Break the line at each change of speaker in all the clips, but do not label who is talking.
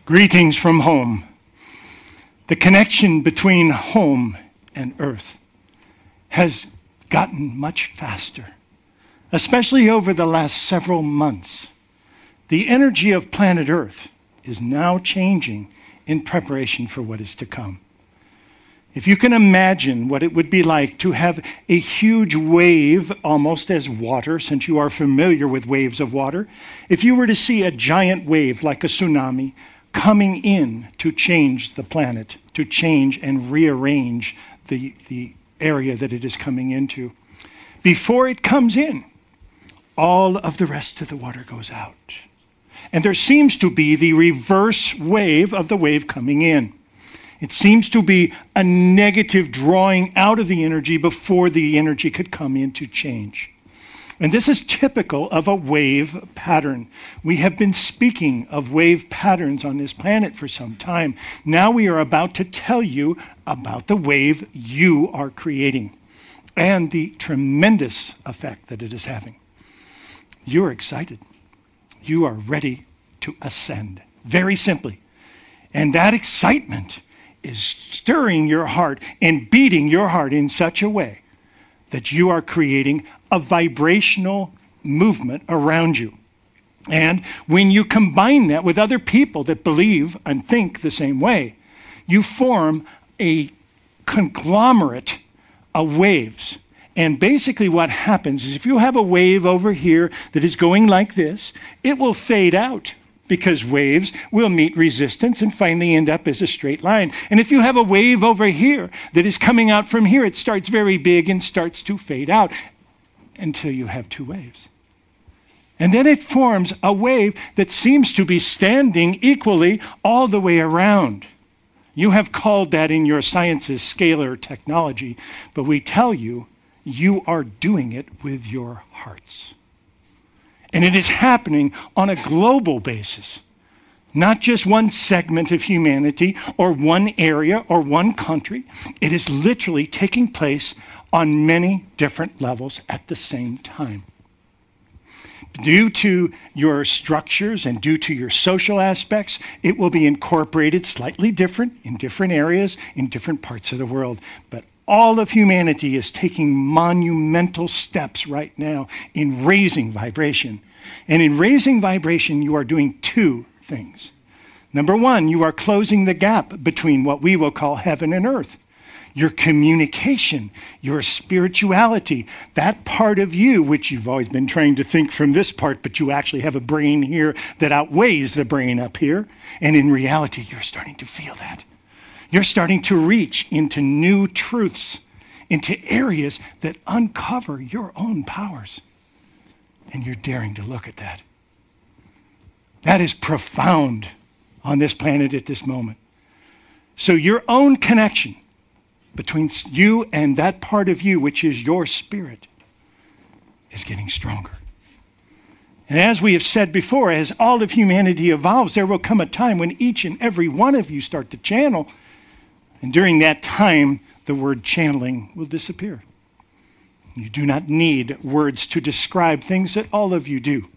Greetings from home. The connection between home and earth has gotten much faster, especially over the last several months. The energy of planet Earth is now changing in preparation for what is to come. If you can imagine what it would be like to have a huge wave, almost as water, since you are familiar with waves of water, if you were to see a giant wave like a tsunami coming in to change the planet, to change and rearrange the area that it is coming into, before it comes in, all of the rest of the water goes out. And there seems to be the reverse wave of the wave coming in. It seems to be a negative drawing out of the energy before the energy could come in to change. And this is typical of a wave pattern. We have been speaking of wave patterns on this planet for some time. Now we are about to tell you about the wave you are creating and the tremendous effect that it is having. You're excited. You are ready to ascend, very simply. And that excitement is stirring your heart and beating your heart in such a way that you are creating a vibrational movement around you. And when you combine that with other people that believe and think the same way, you form a conglomerate of waves. And basically what happens is if you have a wave over here that is going like this, it will fade out, because waves will meet resistance and finally end up as a straight line. And if you have a wave over here that is coming out from here, it starts very big and starts to fade out until you have two waves. And then it forms a wave that seems to be standing equally all the way around. You have called that in your sciences scalar technology, but we tell you, you are doing it with your hearts. And it is happening on a global basis, not just one segment of humanity or one area or one country. It is literally taking place on many different levels at the same time. Due to your structures and due to your social aspects, it will be incorporated slightly different in different areas, in different parts of the world. But all of humanity is taking monumental steps right now in raising vibration. And in raising vibration, you are doing two things. Number one, you are closing the gap between what we will call heaven and earth. Your communication, your spirituality, that part of you, which you've always been trained to think from this part, but you actually have a brain here that outweighs the brain up here. And in reality, you're starting to feel that. You're starting to reach into new truths, into areas that uncover your own powers. And you're daring to look at that. That is profound on this planet at this moment. So your own connection between you and that part of you, which is your spirit, is getting stronger. And as we have said before, as all of humanity evolves, there will come a time when each and every one of you start to channel. And during that time, the word channeling will disappear. You do not need words to describe things that all of you do.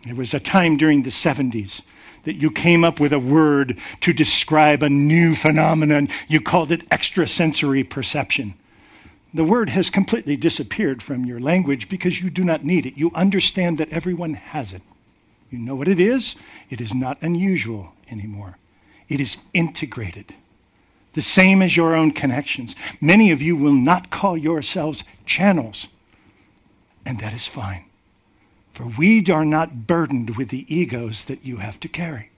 There was a time during the 70s that you came up with a word to describe a new phenomenon. You called it extrasensory perception. The word has completely disappeared from your language because you do not need it. You understand that everyone has it. You know what it is. It is not unusual anymore. It is integrated. The same as your own connections. Many of you will not call yourselves channels, and that is fine. For we are not burdened with the egos that you have to carry.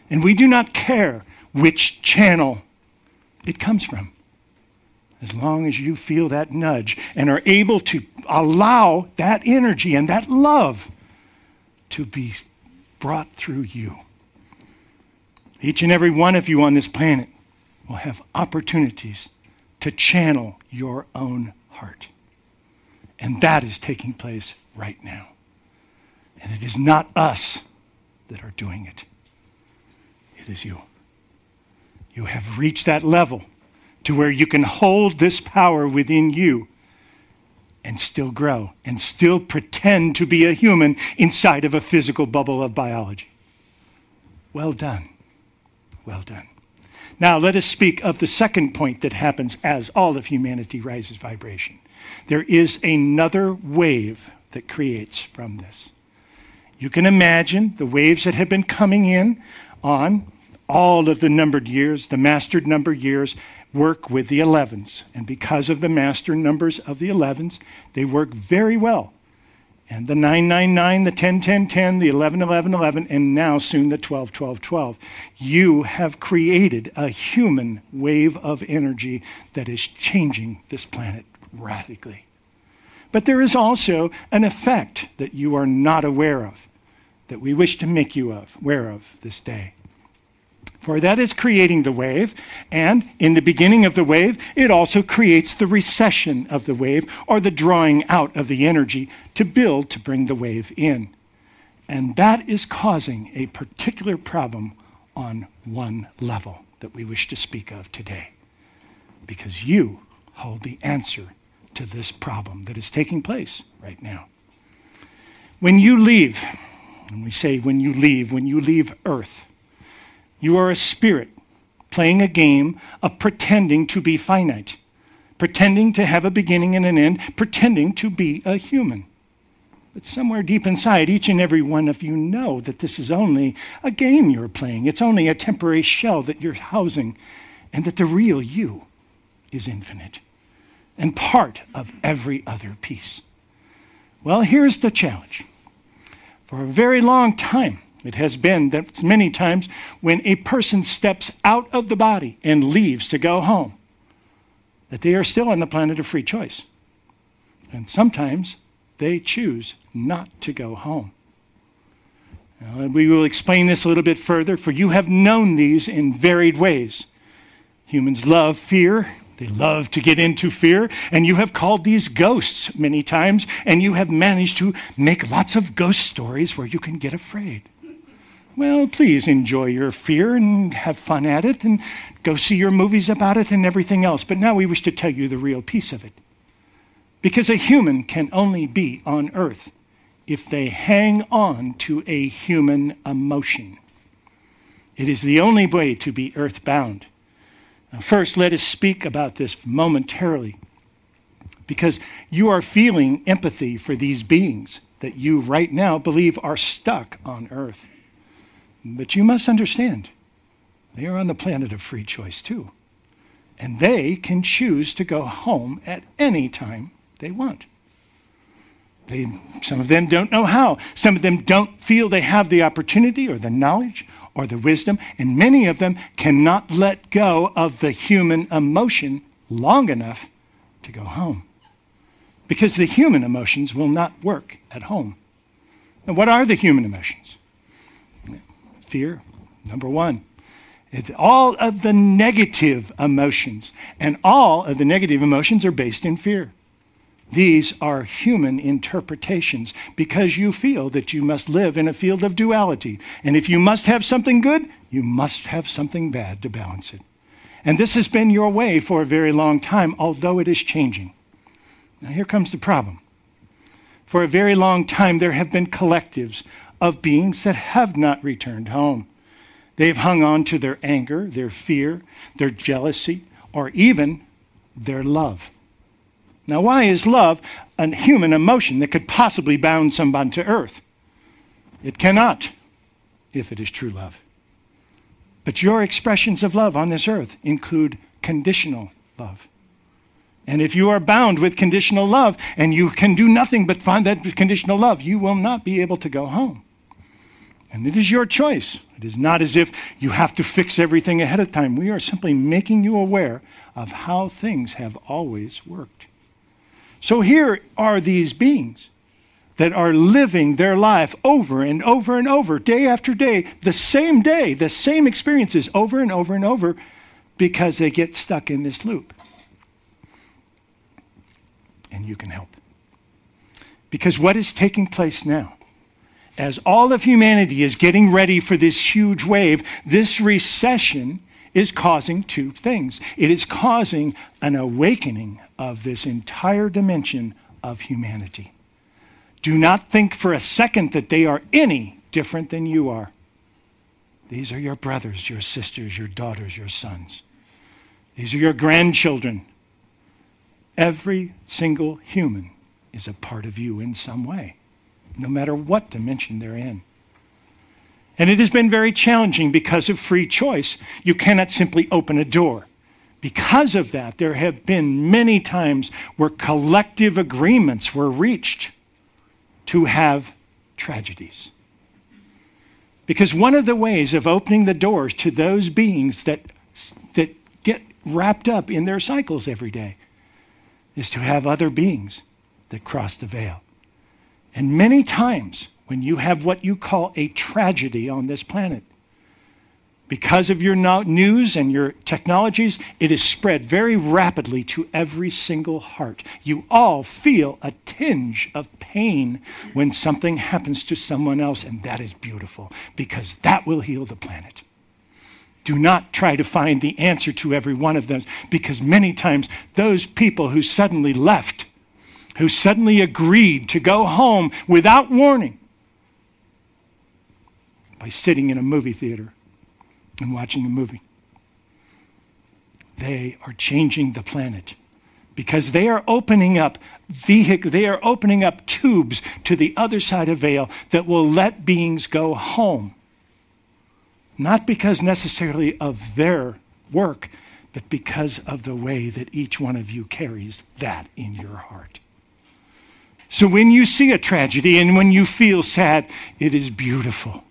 And we do not care which channel it comes from. As long as you feel that nudge and are able to allow that energy and that love to be brought through you. Each and every one of you on this planet will have opportunities to channel your own heart. And that is taking place right now. And it is not us that are doing it. It is you. You have reached that level to where you can hold this power within you and still grow and still pretend to be a human inside of a physical bubble of biology. Well done. well done. Now let us speak of the second point that happens as all of humanity rises vibration. There is another wave that creates from this. You can imagine the waves that have been coming in on all of the numbered years, the mastered number years, work with the 11s. And because of the master numbers of the 11s, they work very well. And the 999, the 10, 10, 10, the 11, 11, 11, and now soon the 12, 12, 12. You have created a human wave of energy that is changing this planet radically. But there is also an effect that you are not aware of, that we wish to make you aware of this day. For that is creating the wave, and in the beginning of the wave, it also creates the recession of the wave, or the drawing out of the energy to build to bring the wave in. And that is causing a particular problem on one level that we wish to speak of today. Because you hold the answer to this problem that is taking place right now. When you leave, and we say when you leave Earth, you are a spirit playing a game of pretending to be finite, pretending to have a beginning and an end, pretending to be a human. But somewhere deep inside, each and every one of you know that this is only a game you're playing. It's only a temporary shell that you're housing, and that the real you is infinite and part of every other piece. Well, here's the challenge. For a very long time, it has been that many times when a person steps out of the body and leaves to go home, that they are still on the planet of free choice. And sometimes they choose not to go home. Now, we will explain this a little bit further, for you have known these in varied ways. Humans love fear. They love to get into fear, and you have called these ghosts many times, and you have managed to make lots of ghost stories where you can get afraid. Well, please enjoy your fear and have fun at it and go see your movies about it and everything else. But now we wish to tell you the real piece of it. Because a human can only be on Earth if they hang on to a human emotion. It is the only way to be earthbound. Now, first, let us speak about this momentarily. Because you are feeling empathy for these beings that you right now believe are stuck on Earth. But you must understand, they are on the planet of free choice too. And they can choose to go home at any time they want. Some of them don't know how. Some of them don't feel they have the opportunity or the knowledge or the wisdom. And many of them cannot let go of the human emotion long enough to go home. Because the human emotions will not work at home. Now, what are the human emotions? Fear, number one. It's all of the negative emotions, and all of the negative emotions are based in fear. These are human interpretations because you feel that you must live in a field of duality. And if you must have something good, you must have something bad to balance it. And this has been your way for a very long time, although it is changing. Now here comes the problem. For a very long time, there have been collectives of beings that have not returned home. They've hung on to their anger, their fear, their jealousy, or even their love. Now, why is love a human emotion that could possibly bound somebody to Earth? It cannot, if it is true love. But your expressions of love on this earth include conditional love. And if you are bound with conditional love and you can do nothing but find that conditional love, you will not be able to go home. And it is your choice. It is not as if you have to fix everything ahead of time. We are simply making you aware of how things have always worked. So here are these beings that are living their life over and over and over, day after day, the same experiences over and over and over, because they get stuck in this loop. And you can help. Because what is taking place now, as all of humanity is getting ready for this huge wave, this recession is causing two things. It is causing an awakening of this entire dimension of humanity. Do not think for a second that they are any different than you are. These are your brothers, your sisters, your daughters, your sons. These are your grandchildren. Every single human is a part of you in some way, no matter what dimension they're in. And it has been very challenging because of free choice. You cannot simply open a door. Because of that, there have been many times where collective agreements were reached to have tragedies. Because one of the ways of opening the doors to those beings that get wrapped up in their cycles every day is to have other beings that cross the veil. And many times when you have what you call a tragedy on this planet, because of your news and your technologies, it is spread very rapidly to every single heart. You all feel a tinge of pain when something happens to someone else, and that is beautiful, because that will heal the planet. Do not try to find the answer to every one of them, because many times those people who suddenly left, who suddenly agreed to go home without warning, by sitting in a movie theater and watching a movie. They are changing the planet because they are opening up tubes to the other side of veil that will let beings go home. Not because necessarily of their work, but because of the way that each one of you carries that in your heart. So when you see a tragedy and when you feel sad, it is beautiful.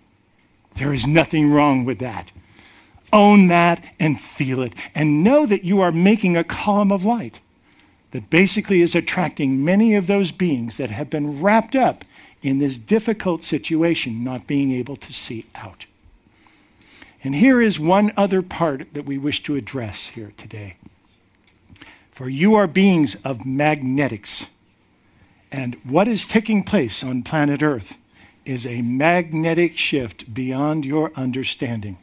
There is nothing wrong with that. Own that and feel it. And know that you are making a column of light that basically is attracting many of those beings that have been wrapped up in this difficult situation, not being able to see out. And here is one other part that we wish to address here today. For you are beings of magnetics. And what is taking place on planet Earth is a magnetic shift beyond your understanding.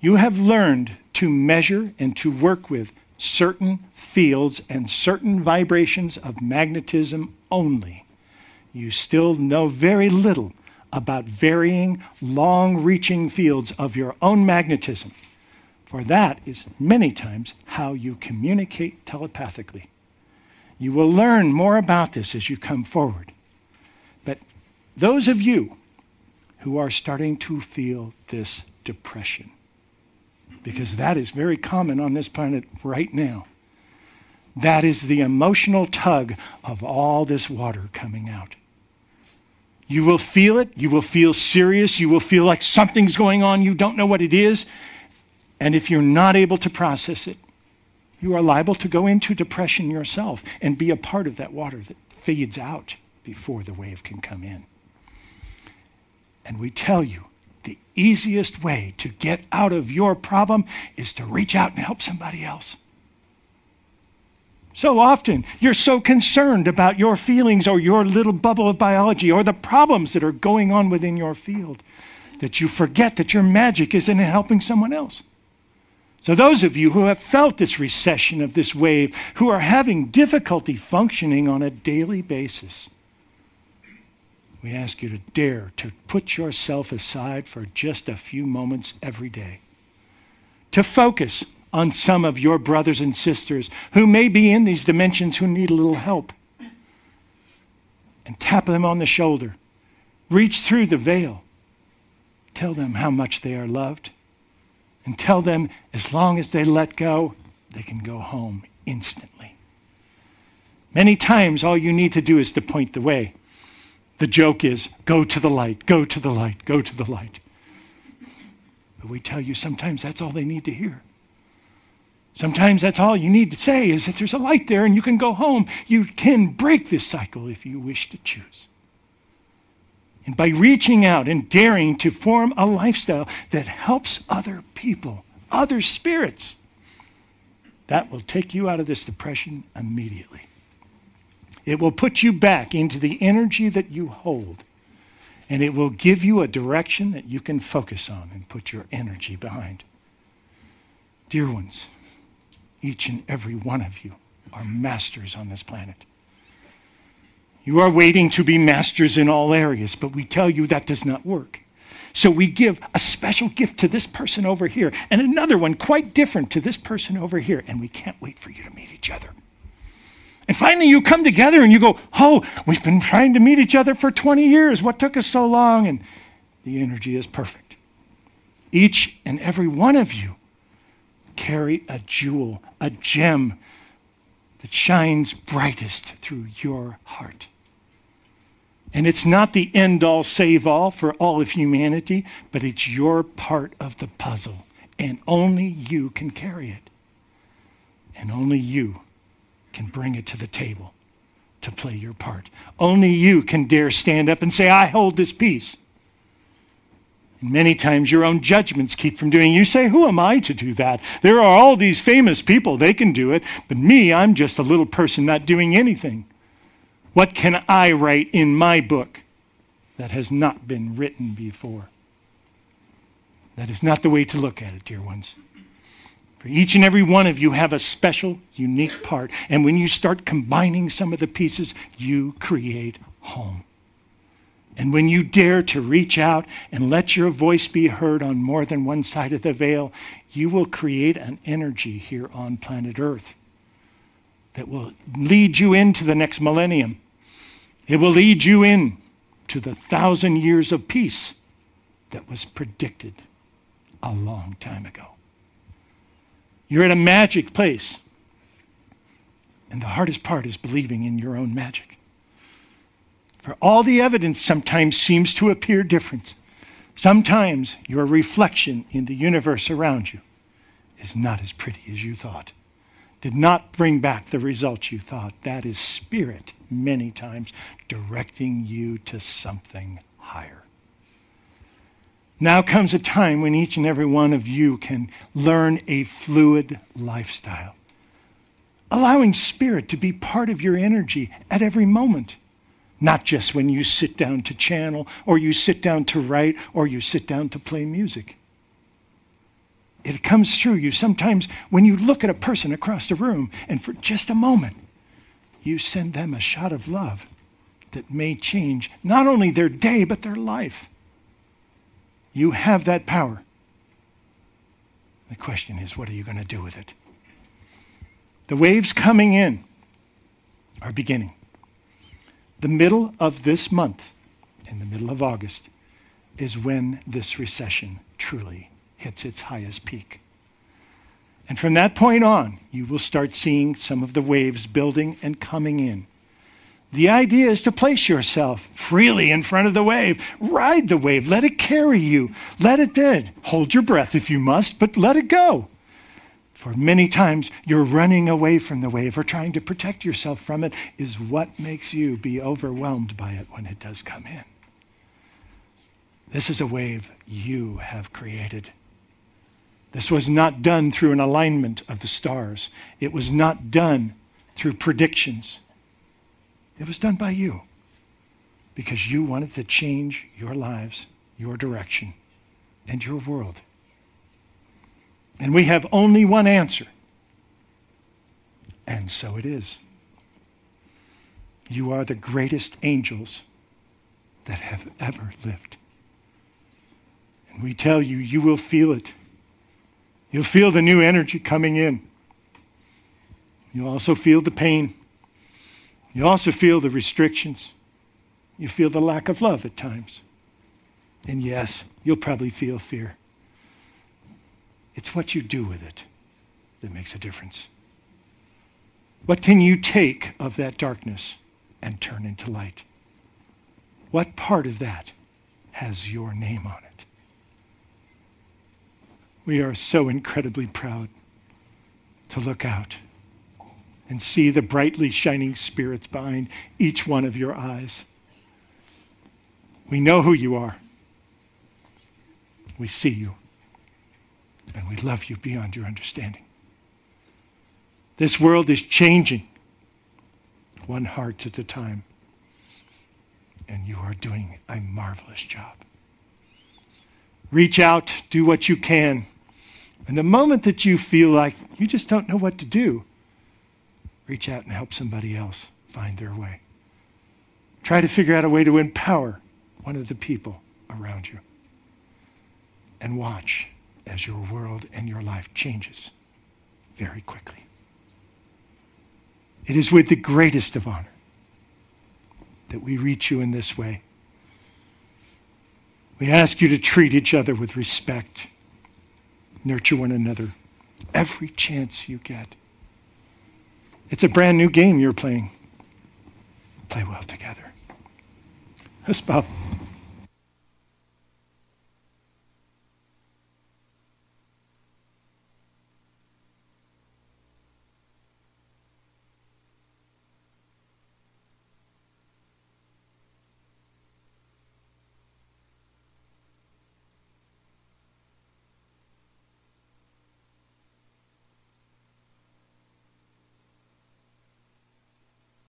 You have learned to measure and to work with certain fields and certain vibrations of magnetism only. You still know very little about varying, long-reaching fields of your own magnetism, for that is many times how you communicate telepathically. You will learn more about this as you come forward. But those of you who are starting to feel this depression, because that is very common on this planet right now, that is the emotional tug of all this water coming out. You will feel it, you will feel serious, you will feel like something's going on, you don't know what it is, and if you're not able to process it, you are liable to go into depression yourself and be a part of that water that fades out before the wave can come in. And we tell you, the easiest way to get out of your problem is to reach out and help somebody else. So often, you're so concerned about your feelings or your little bubble of biology or the problems that are going on within your field that you forget that your magic is in helping someone else. So those of you who have felt this recession of this wave, who are having difficulty functioning on a daily basis, we ask you to dare to put yourself aside for just a few moments every day, to focus on some of your brothers and sisters who may be in these dimensions who need a little help, and tap them on the shoulder, reach through the veil, tell them how much they are loved, and tell them as long as they let go, they can go home instantly. Many times all you need to do is to point the way. The joke is, go to the light, go to the light, go to the light. But we tell you sometimes that's all they need to hear. Sometimes that's all you need to say is that there's a light there and you can go home. You can break this cycle if you wish to choose. And by reaching out and daring to form a lifestyle that helps other people, other spirits, that will take you out of this depression immediately. It will put you back into the energy that you hold, and it will give you a direction that you can focus on and put your energy behind. Dear ones, each and every one of you are masters on this planet. You are waiting to be masters in all areas, but we tell you that does not work. So we give a special gift to this person over here and another one quite different to this person over here. And we can't wait for you to meet each other. And finally you come together and you go, oh, we've been trying to meet each other for 20 years. What took us so long? And the energy is perfect. Each and every one of you carry a jewel, a gem that shines brightest through your heart. And it's not the end-all, save-all for all of humanity, but it's your part of the puzzle. And only you can carry it. And only you can bring it to the table to play your part. Only you can dare stand up and say, I hold this piece. And many times your own judgments keep from doing it. You say, who am I to do that? There are all these famous people, they can do it. But me, I'm just a little person not doing anything. What can I write in my book that has not been written before? That is not the way to look at it, dear ones. For each and every one of you have a special, unique part. And when you start combining some of the pieces, you create home. And when you dare to reach out and let your voice be heard on more than one side of the veil, you will create an energy here on planet Earth that will lead you into the next millennium. It will lead you in to the 1,000 years of peace that was predicted a long time ago. You're at a magic place. And the hardest part is believing in your own magic. For all the evidence sometimes seems to appear different. Sometimes your reflection in the universe around you is not as pretty as you thought. Did not bring back the results you thought. That is spirit, many times, directing you to something higher. Now comes a time when each and every one of you can learn a fluid lifestyle, allowing spirit to be part of your energy at every moment, not just when you sit down to channel, or you sit down to write, or you sit down to play music. It comes through you sometimes when you look at a person across the room and for just a moment, you send them a shot of love that may change not only their day, but their life. You have that power. The question is, what are you going to do with it? The waves coming in are beginning. The middle of this month, in the middle of August, is when this recession truly hits its highest peak. And from that point on, you will start seeing some of the waves building and coming in. The idea is to place yourself freely in front of the wave. Ride the wave. Let it carry you. Let it dead. Hold your breath if you must, but let it go. For many times, you're running away from the wave or trying to protect yourself from it is what makes you be overwhelmed by it when it does come in. This is a wave you have created. This was not done through an alignment of the stars. It was not done through predictions. It was done by you because you wanted to change your lives, your direction, and your world. And we have only one answer. And so it is. You are the greatest angels that have ever lived. And we tell you, you will feel it. You'll feel the new energy coming in. You'll also feel the pain. You also feel the restrictions. You feel the lack of love at times. And yes, you'll probably feel fear. It's what you do with it that makes a difference. What can you take of that darkness and turn into light? What part of that has your name on it? We are so incredibly proud to look out and see the brightly shining spirits behind each one of your eyes. We know who you are. We see you. And we love you beyond your understanding. This world is changing, one heart at a time. And you are doing a marvelous job. Reach out, do what you can. And the moment that you feel like you just don't know what to do, reach out and help somebody else find their way. Try to figure out a way to empower one of the people around you. and watch as your world and your life changes very quickly. It is with the greatest of honor that we reach you in this way. We ask you to treat each other with respect, nurture one another every chance you get. It's a brand new game you're playing. Play well together. Let's bow.